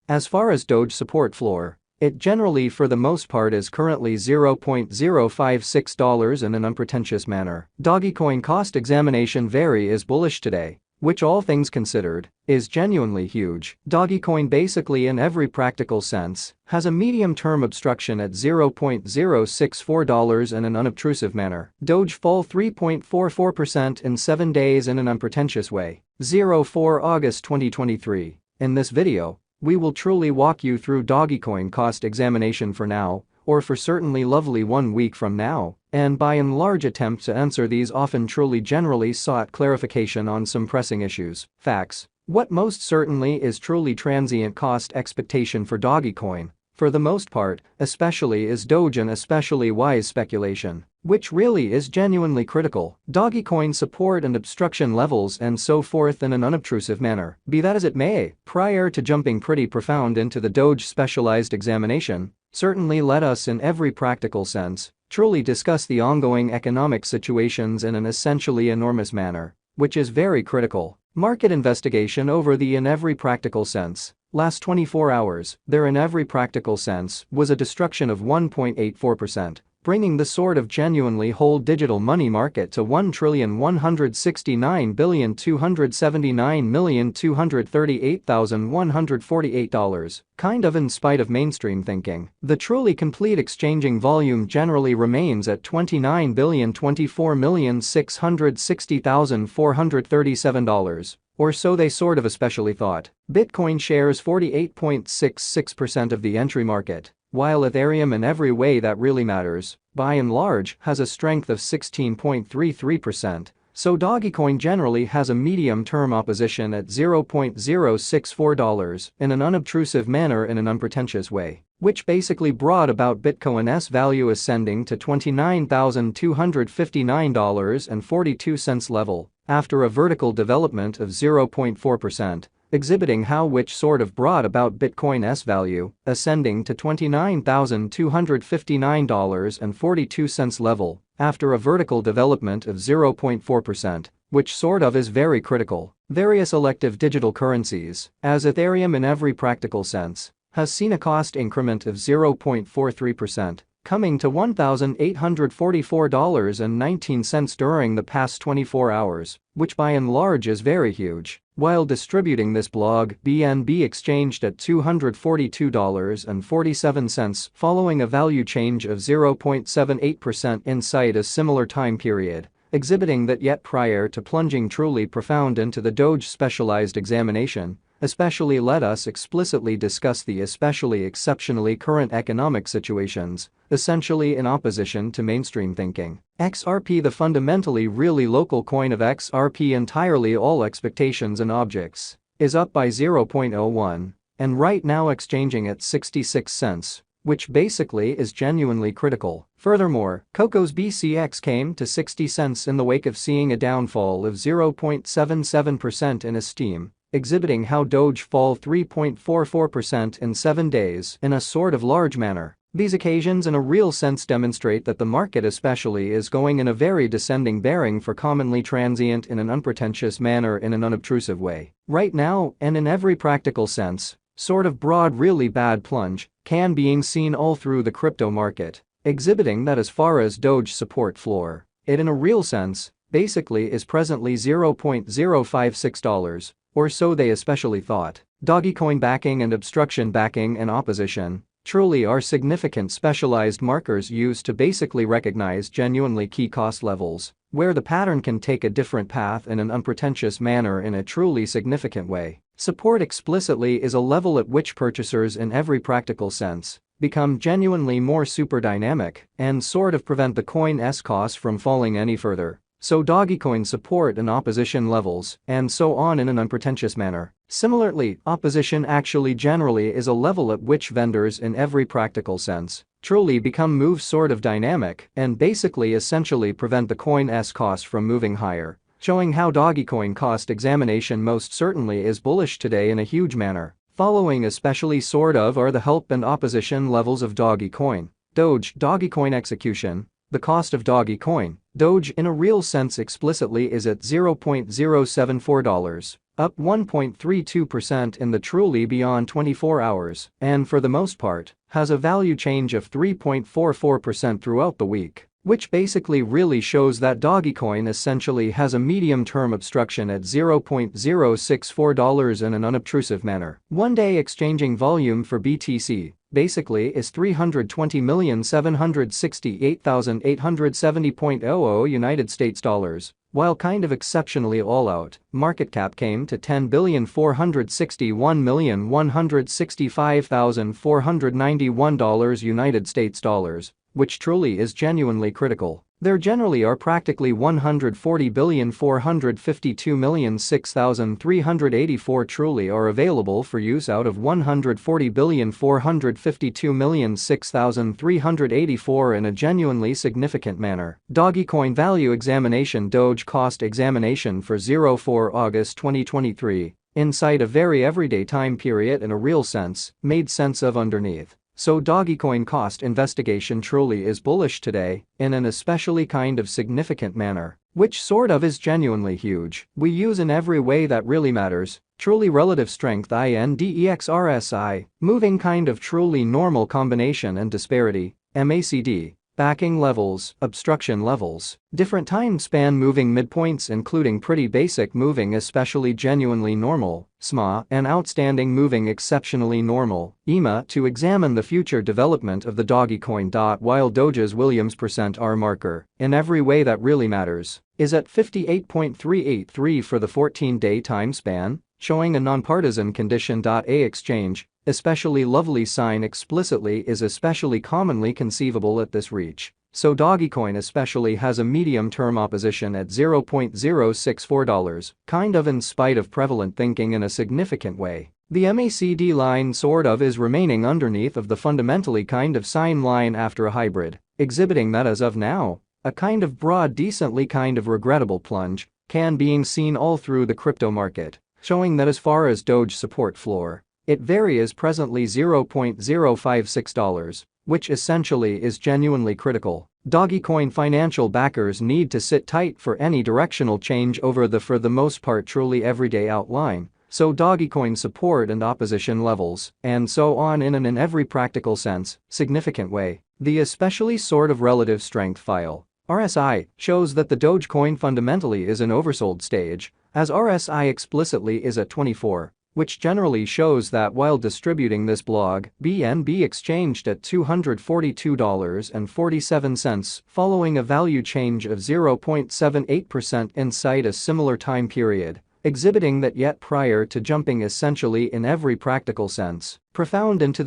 As far as Doge support floor, it generally for the most part is currently $0.056 in an unpretentious manner. Dogecoin cost examination very is bullish today, which all things considered, is genuinely huge. Dogecoin basically in every practical sense has a medium-term obstruction at $0.064 in an unobtrusive manner. Doge fall 3.44% in 7 days in an unpretentious way. 04 August 2023. In this video, we will truly walk you through Dogecoin cost examination for now, or for certainly lovely 1 week from now, and by and large attempt to answer these often truly generally sought clarification on some pressing issues. Facts. What most certainly is truly transient cost expectation for Dogecoin, for the most part, especially is Doge and especially wise speculation, which really is genuinely critical. Dogecoin support and obstruction levels and so forth in an unobtrusive manner. Be that as it may, prior to jumping pretty profound into the Doge specialized examination, certainly let us in every practical sense truly discuss the ongoing economic situations in an essentially enormous manner, which is very critical. Market investigation over the in every practical sense. Last 24 hours, there in every practical sense was a destruction of 1.84%, bringing the sort of genuinely whole digital money market to $1,169,279,238,148, kind of in spite of mainstream thinking. The truly complete exchanging volume generally remains at $29,024,660,437. Or so they sort of especially thought. Bitcoin shares 48.66% of the entry market, while Ethereum in every way that really matters, by and large, has a strength of 16.33%, so Dogecoin generally has a medium-term opposition at $0.064 in an unobtrusive manner in an unpretentious way, which basically brought about Bitcoin's value ascending to $29,259.42 level, after a vertical development of 0.4%, exhibiting how which sort of brought about Bitcoin's value ascending to $29,259.42 level, after a vertical development of 0.4%, which sort of is very critical. Various elective digital currencies, as Ethereum in every practical sense, has seen a cost increment of 0.43%. Coming to $1,844.19 during the past 24 hours, which by and large is very huge. While distributing this blog, BNB exchanged at $242.47 following a value change of 0.78% inside a similar time period, exhibiting that yet prior to plunging truly profound into the Doge specialized examination, especially let us explicitly discuss the especially exceptionally current economic situations, essentially in opposition to mainstream thinking. XRP, the fundamentally really local coin of XRP entirely all expectations and objects, is up by 0.01 and right now exchanging at 66 cents, which basically is genuinely critical. Furthermore, Coco's BCX came to 60 cents in the wake of seeing a downfall of 0.77% in esteem, exhibiting how Doge fall 3.44% in 7 days in a sort of large manner. These occasions in a real sense demonstrate that the market especially is going in a very descending bearing for commonly transient in an unpretentious manner in an unobtrusive way. Right now, and in every practical sense, sort of broad really bad plunge can being seen all through the crypto market, exhibiting that as far as Doge support floor, it in a real sense, basically is presently $0.056, or so they especially thought. Dogecoin backing and obstruction backing and opposition truly are significant specialized markers used to basically recognize genuinely key cost levels, where the pattern can take a different path in an unpretentious manner in a truly significant way. Support explicitly is a level at which purchasers in every practical sense become genuinely more super dynamic and sort of prevent the coin's cost from falling any further. So Dogecoin support and opposition levels, and so on in an unpretentious manner. Similarly, opposition actually generally is a level at which vendors in every practical sense truly become move sort of dynamic and basically essentially prevent the coin's cost from moving higher, showing how Dogecoin cost examination most certainly is bullish today in a huge manner. Following especially sort of are the help and opposition levels of Dogecoin. Dogecoin execution. The cost of Dogecoin Doge in a real sense explicitly is at $0.074, up 1.32% in the truly beyond 24 hours, and for the most part, has a value change of 3.44% throughout the week, which basically really shows that Dogecoin essentially has a medium-term obstruction at $0.064 in an unobtrusive manner. One-day exchanging volume for BTC basically is 320,768,870.00 United States dollars, while kind of exceptionally all out, market cap came to $10,461,165,491 United States dollars, which truly is genuinely critical. There generally are practically 140,452,006,384 truly are available for use out of 140,452,006,384 in a genuinely significant manner. Dogecoin value examination Doge cost examination for 04 August 2023, inside a very everyday time period in a real sense, made sense of underneath. So Dogecoin cost investigation truly is bullish today, in an especially kind of significant manner, which sort of is genuinely huge. We use in every way that really matters, truly relative strength index RSI, moving kind of truly normal combination and disparity, MACD. Backing levels, obstruction levels, different time span moving midpoints including pretty basic moving especially genuinely normal, SMA, and outstanding moving exceptionally normal, EMA to examine the future development of the Dogecoin. While Doge's Williams %R marker, in every way that really matters, is at 58.383 for the 14-day time span, showing a nonpartisan condition. A exchange, especially lovely sign explicitly is especially commonly conceivable at this reach. So Dogecoin especially has a medium-term opposition at $0.064, kind of in spite of prevalent thinking in a significant way. The MACD line sort of is remaining underneath of the fundamentally kind of sine line after a hybrid, exhibiting that as of now, a kind of broad decently kind of regrettable plunge, can being seen all through the crypto market, showing that as far as Doge support floor, it varies presently $0.056, which essentially is genuinely critical. Dogecoin financial backers need to sit tight for any directional change over the for the most part truly everyday outline, so Dogecoin support and opposition levels, and so on in an in every practical sense, significant way. The especially sort of relative strength file, RSI, shows that the Dogecoin fundamentally is an oversold stage, as RSI explicitly is at 24. Which generally shows that while distributing this blog, BNB exchanged at $242.47 following a value change of 0.78% inside a similar time period, exhibiting that yet prior to jumping essentially in every practical sense, profound into the